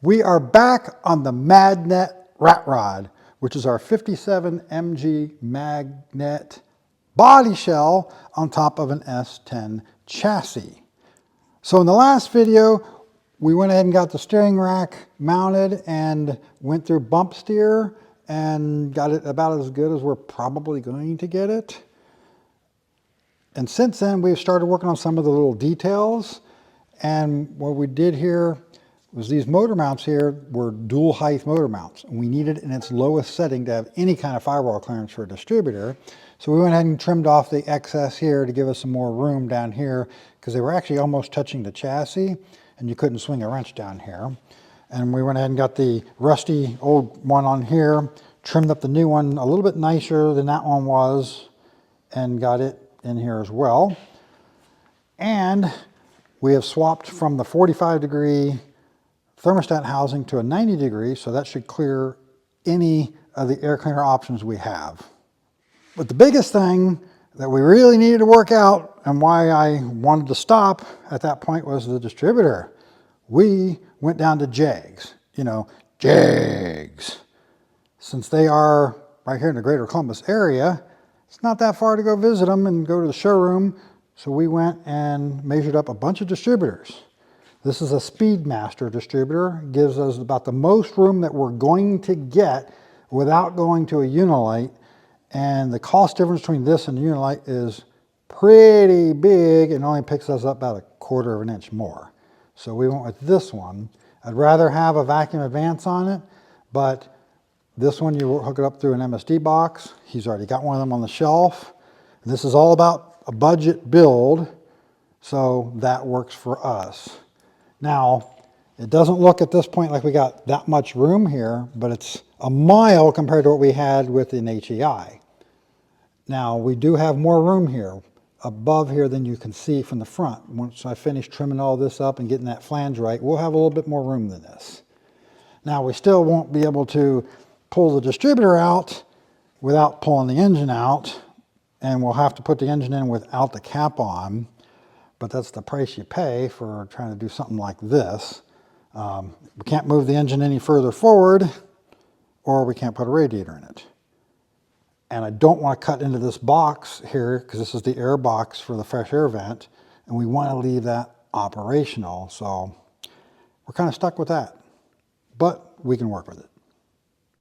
We are back on the Mad-nette rat rod, which is our 57 mg Mad-nette body shell on top of an S10 chassis. So in the last video, we went ahead and got the steering rack mounted and went through bump steer and got it about as good as we're probably going to get it. And since then, we've started working on some of the little details. And what we did here was these motor mounts here were dual height motor mounts. And we needed it in its lowest setting to have any kind of firewall clearance for a distributor. So we went ahead and trimmed off the excess here to give us some more room down here because they were actually almost touching the chassis and you couldn't swing a wrench down here. And we went ahead and got the rusty old one on here, trimmed up the new one a little bit nicer than that one was, and got it in here as well. And we have swapped from the 45-degree thermostat housing to a 90-degree, so that should clear any of the air cleaner options we have. But the biggest thing that we really needed to work out and why I wanted to stop at that point was the distributor. We went down to Jegs, Jegs. Since they are right here in the greater Columbus area, it's not that far to go visit them and go to the showroom. So we went and measured up a bunch of distributors. This is a Speedmaster distributor. It gives us about the most room that we're going to get without going to a Unilite. And the cost difference between this and the Unilite is pretty big and only picks us up about a quarter of an inch more. So we went with this one. I'd rather have a vacuum advance on it, but this one you hook it up through an MSD box. He's already got one of them on the shelf. This is all about a budget build, so that works for us. Now, it doesn't look at this point like we got that much room here, but it's a mile compared to what we had with an HEI. Now, we do have more room here, above here than you can see from the front. Once I finish trimming all this up and getting that flange right, we'll have a little bit more room than this. Now, we still won't be able to pull the distributor out without pulling the engine out, and we'll have to put the engine in without the cap on. But that's the price you pay for trying to do something like this. We can't move the engine any further forward, or we can't put a radiator in it. And I don't want to cut into this box here, because this is the air box for the fresh air vent, and we want to leave that operational. So we're kind of stuck with that, but we can work with it.